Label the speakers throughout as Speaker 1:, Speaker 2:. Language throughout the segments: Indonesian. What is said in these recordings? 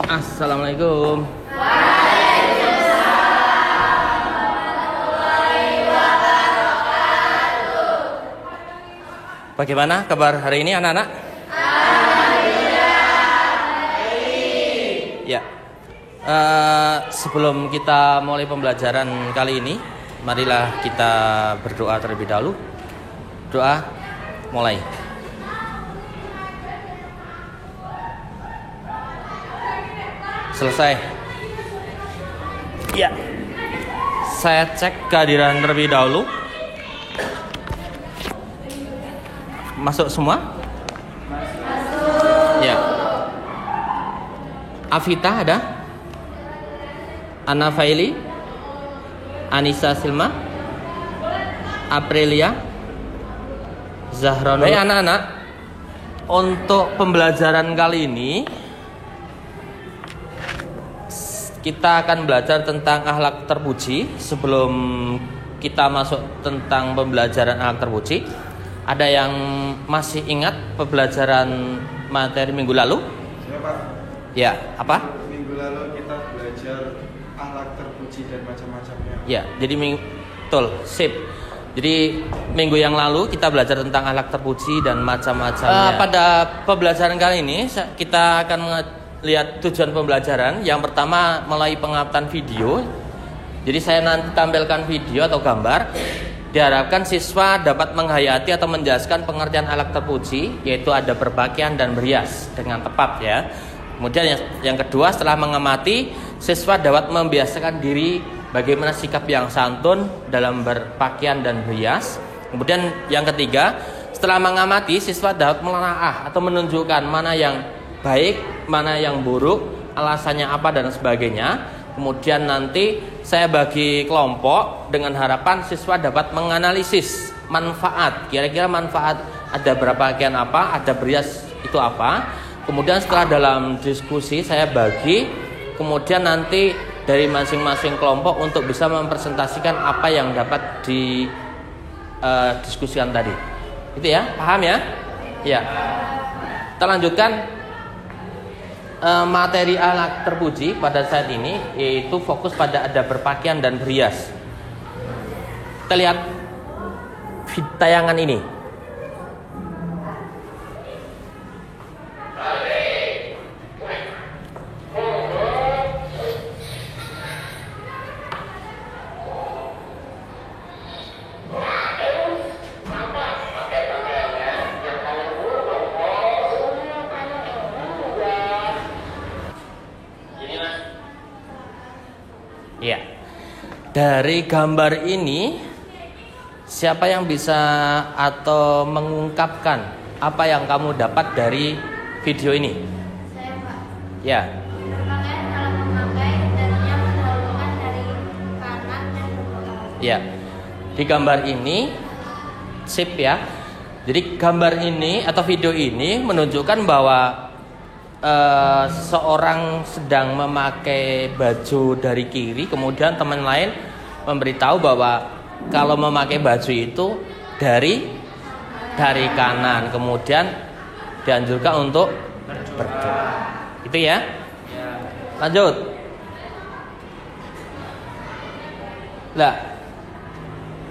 Speaker 1: Assalamualaikum. Bagaimana kabar hari ini anak-anak? Ya. Sebelum kita mulai pembelajaran kali ini, marilah kita berdoa terlebih dahulu. Doa mulai. Selesai. Ya. Saya cek kehadiran terlebih dahulu. Masuk semua? Masuk. Ya. Afita ada? Ana Faili? Anissa Silma? Aprilia? Zahron. Baik anak-anak, untuk pembelajaran kali ini kita akan belajar tentang akhlak terpuji. Sebelum kita masuk tentang pembelajaran akhlak terpuji, ada yang masih ingat pembelajaran materi minggu lalu?
Speaker 2: Siapa?
Speaker 1: Ya, apa?
Speaker 2: Minggu lalu kita belajar akhlak terpuji dan macam-macamnya.
Speaker 1: Ya, jadi betul, sip. Jadi minggu yang lalu kita belajar tentang akhlak terpuji dan macam-macamnya. Pada pembelajaran kali ini kita akan lihat tujuan pembelajaran. Yang pertama melalui pengamatan video. Jadi saya nanti tampilkan video atau gambar. Diharapkan siswa dapat menghayati atau menjelaskan pengertian akhlak terpuji, yaitu ada berpakaian dan berhias dengan tepat ya. Kemudian yang kedua, setelah mengamati, siswa dapat membiasakan diri bagaimana sikap yang santun dalam berpakaian dan berhias. Kemudian yang ketiga, setelah mengamati, siswa dapat menelaah atau menunjukkan mana yang baik, mana yang buruk, alasannya apa dan sebagainya. Kemudian nanti saya bagi kelompok dengan harapan siswa dapat menganalisis manfaat. Kira-kira manfaat ada berpakaian apa, ada berhias itu apa. Kemudian setelah dalam diskusi saya bagi, kemudian nanti dari masing-masing kelompok untuk bisa mempresentasikan apa yang dapat didiskusikan tadi. Itu ya, paham ya? Ya. Kita lanjutkan. Materi akhlak terpuji pada saat ini yaitu fokus pada ada berpakaian dan berhias. Kita lihat tayangan ini. Ya. Dari gambar ini siapa yang bisa atau mengungkapkan apa yang kamu dapat dari video ini?
Speaker 3: Saya, Pak.
Speaker 1: Ya.
Speaker 3: Berpakaian dalam memakai hendaknya mendahulukan dari kanan dan berbelakang.
Speaker 1: Ya. Di gambar ini sip ya. Jadi gambar ini atau video ini menunjukkan bahwa seorang sedang memakai baju dari kiri, kemudian teman lain memberitahu bahwa kalau memakai baju itu dari kanan, kemudian dianjurkan untuk berdoa. Itu ya. Lanjut. Nah,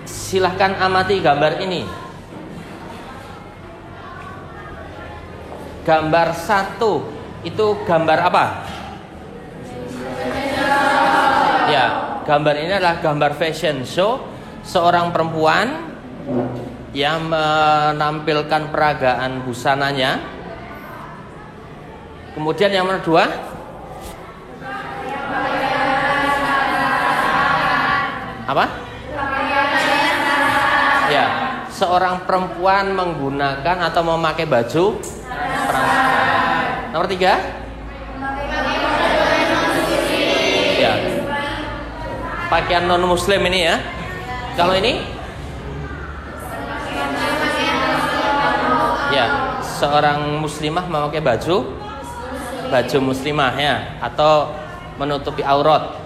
Speaker 1: silahkan amati gambar ini. Gambar 1 itu gambar apa? Ya, gambar ini adalah gambar fashion show. Seorang perempuan yang menampilkan peragaan busananya. Kemudian yang kedua, apa? Ya, seorang perempuan menggunakan atau memakai baju perang. Nomor 3, ya, pakaian non muslim ini ya. Kalau ini, ya, seorang muslimah memakai baju muslimah ya, atau menutupi aurat.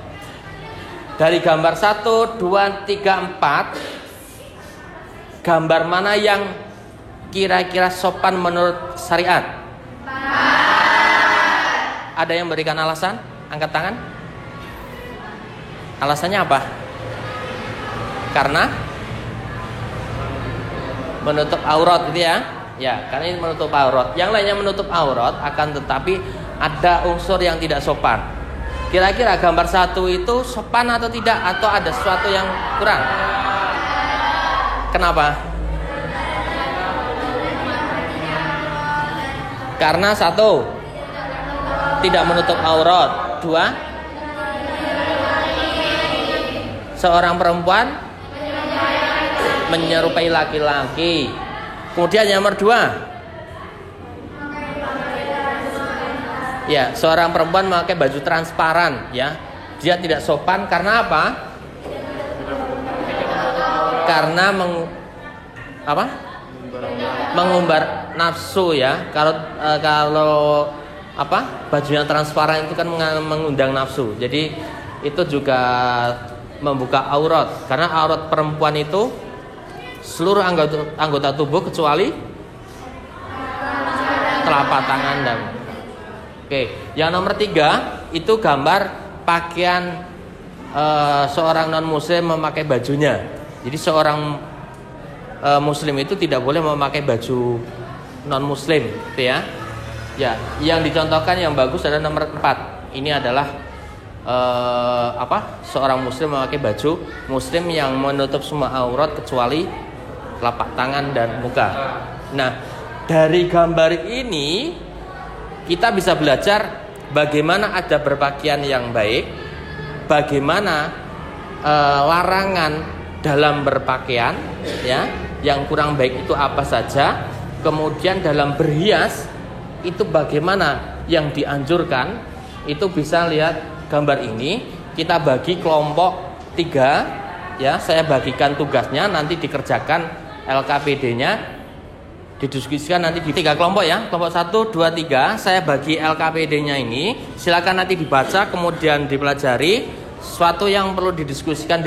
Speaker 1: Dari gambar 1, 2, 3, 4, gambar mana yang kira-kira sopan menurut syariat? Ada yang berikan alasan? Angkat tangan. Alasannya apa? Karena menutup aurat gitu ya. Ya, karena ini menutup aurat. Yang lainnya menutup aurat, akan tetapi ada unsur yang tidak sopan. Kira-kira gambar satu itu sopan atau tidak? Atau ada sesuatu yang kurang? Kenapa? Karena satu, tidak menutup aurat. Dua, seorang perempuan menyerupai laki-laki. Kemudian yang nomor dua, ya, seorang perempuan memakai baju transparan, ya, dia tidak sopan karena apa? Karena mengumbar nafsu, ya. Kalau bajunya transparan itu kan mengundang nafsu. Jadi itu juga membuka aurat, karena aurat perempuan itu seluruh anggota tubuh kecuali telapak tangan dan yang nomor tiga itu gambar pakaian seorang non muslim memakai bajunya. Jadi seorang muslim itu tidak boleh memakai baju non muslim, gitu ya. Ya, yang dicontohkan yang bagus adalah nomor 4. Ini adalah seorang muslim memakai baju muslim yang menutup semua aurat kecuali telapak tangan dan muka. Nah, dari gambar ini kita bisa belajar bagaimana ada berpakaian yang baik, bagaimana larangan dalam berpakaian, ya, yang kurang baik itu apa saja, kemudian dalam berhias itu bagaimana yang dianjurkan. Itu bisa lihat gambar ini. Kita bagi kelompok 3, ya, saya bagikan tugasnya, nanti dikerjakan LKPD-nya, didiskusikan nanti di 3 kelompok, ya. Kelompok 1, 2, 3, saya bagi LKPD-nya ini. Silakan nanti dibaca, kemudian dipelajari. Sesuatu yang perlu diskusikan.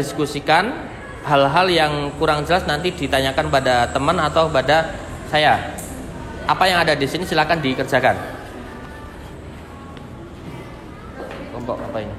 Speaker 1: Hal-hal yang kurang jelas nanti ditanyakan pada teman atau pada saya. Apa yang ada di sini silakan dikerjakan. Kelompok apa ini?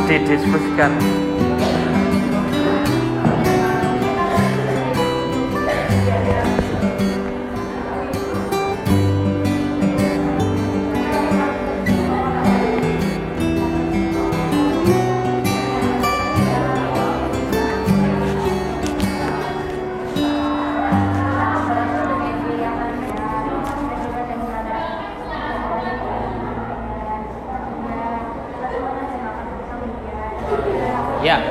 Speaker 1: Didiskusikan. Ya,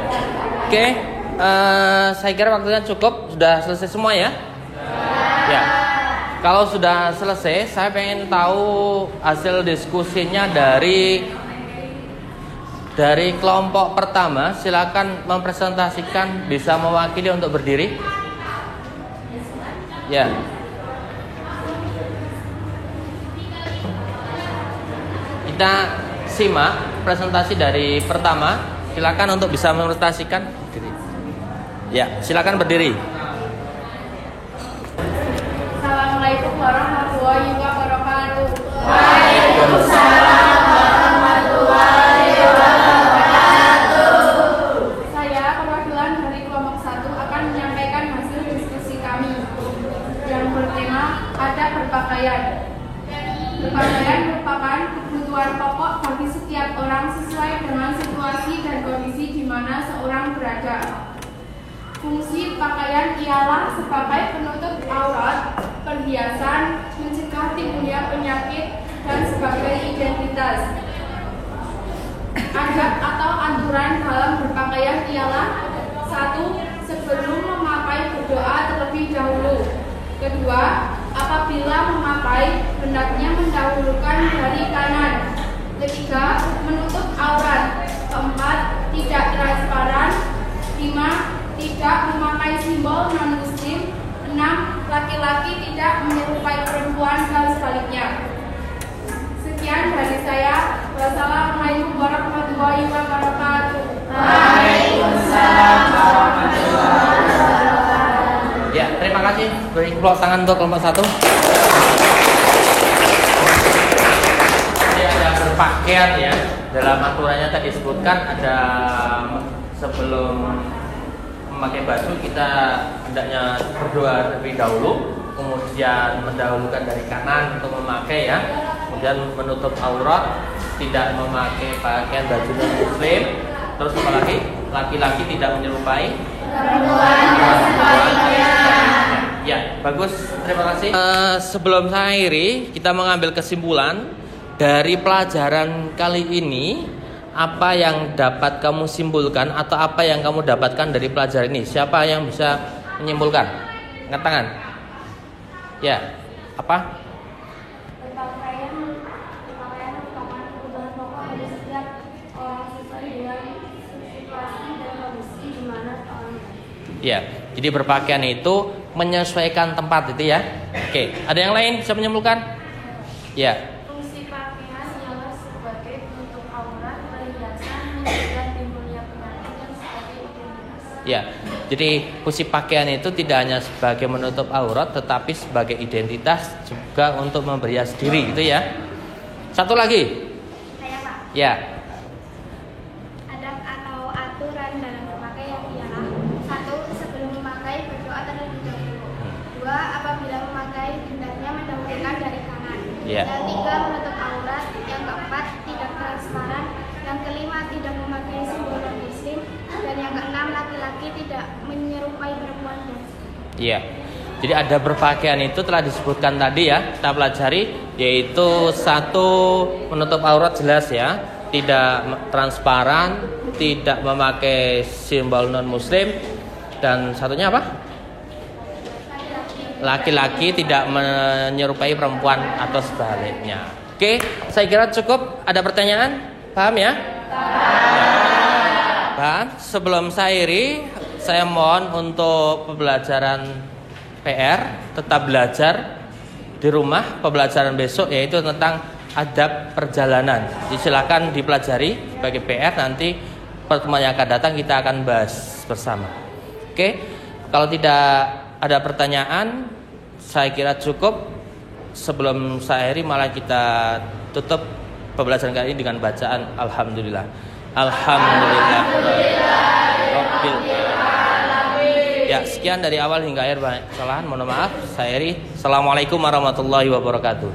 Speaker 1: oke. Saya kira waktunya cukup. Sudah selesai semua, ya? Ya. Kalau sudah selesai, saya pengen tahu hasil diskusinya dari kelompok pertama. Silakan mempresentasikan, bisa mewakili untuk berdiri. Ya. Kita simak presentasi dari pertama. Silakan untuk bisa mempresentasikan. Ya, silakan berdiri.
Speaker 3: Assalamualaikum warahmatullahi wabarakatuh.
Speaker 4: Waalaikumsalam warahmatullahi wabarakatuh.
Speaker 3: Saya perwakilan dari kelompok 1 akan menyampaikan hasil diskusi kami yang bertema ada berpakaian. Berpakaian merupakan kebutuhan pokok bagi setiap orang sesuai dengan situasi dan kondisi berpakaian ialah sebagai penutup aurat, perhiasan, mencegah timbulnya penyakit, dan sebagai identitas. Adab atau aturan dalam berpakaian ialah: 1. Sebelum memakai berdoa terlebih dahulu. 2. Apabila memakai, hendaknya mendahulukan dari kanan. 3. Menutup aurat. 4. Tidak transparan. 5. Tidak memakai simbol non-muslim. 6. Laki-laki tidak menyerupai perempuan dan sebaliknya. Sekian dari saya. Wassalamualaikum warahmatullahi wabarakatuh.
Speaker 4: Waalaikumsalam warahmatullahi wabarakatuh.
Speaker 1: Ya, terima kasih. Beri tepuk tangan untuk kelompok 1. Ini ada berpakaian ya. Dalam aturannya tadi disebutkan ada sebelum memakai baju kita hendaknya berdoa terlebih dahulu, kemudian mendahulukan dari kanan untuk memakai ya, kemudian menutup aurat, tidak memakai pakaian baju non muslim, terus apa lagi? Laki-laki tidak menyerupai
Speaker 4: Perempuan dan sebaliknya.
Speaker 1: Ya, bagus. Terima kasih. Sebelum saya akhiri, kita mengambil kesimpulan dari pelajaran kali ini. Apa yang dapat kamu simpulkan atau apa yang kamu dapatkan dari pelajaran ini? Siapa yang bisa menyimpulkan? Angkat tangan. Ya, apa?
Speaker 3: Berpakaian merupakan kebutuhan pokok bagi setiap orang sesuai dengan situasi dan kondisi di mana orang.
Speaker 1: Ya, jadi berpakaian itu menyesuaikan tempat itu ya. Oke, ada yang lain bisa menyimpulkan? Ya.
Speaker 3: Fungsi pakaian ialah sebagai penutup aurat, perhiasan, mencegah timbulnya penyakit dan sebagai identitas.
Speaker 1: Ya, jadi fungsi pakaian itu tidak hanya sebagai menutup aurat, tetapi sebagai identitas juga untuk memperhias diri, gitu ya. Satu lagi.
Speaker 3: Saya Pak.
Speaker 1: Ya.
Speaker 3: Adab atau aturan dalam berpakaian ialah: 1. Sebelum memakai berdoa terlebih dahulu. 2. Apabila memakai hendaknya mendahulukan dari kanan.
Speaker 1: Ya.
Speaker 3: Yang 3. Menutup aurat. Yang 4. Tidak transparan. Yang 5. Tidak memakai simbol non-muslim. Dan yang 6. Laki-laki tidak menyerupai perempuan dan
Speaker 1: Iya. Jadi ada berpakaian itu telah disebutkan tadi ya, kita pelajari, yaitu 1. Menutup aurat jelas ya, tidak transparan, tidak memakai simbol non muslim, dan satunya apa? Laki-laki tidak menyerupai perempuan atau sebaliknya. Oke, saya kira cukup. Ada pertanyaan? Paham ya? Paham. Sebelum saya akhiri, saya mohon untuk pembelajaran PR tetap belajar di rumah. Pembelajaran besok yaitu tentang adab perjalanan. Silakan dipelajari sebagai PR, nanti pertemuan yang akan datang kita akan bahas bersama. Oke, kalau tidak ada pertanyaan, saya kira cukup. Sebelum saya akhiri, malah kita tutup pembelajaran kali ini dengan bacaan Alhamdulillah. Alhamdulillah. Ya, sekian dari awal hingga akhir banyak kesalahan, mohon maaf. Saya akhiri. Assalamualaikum warahmatullahi wabarakatuh.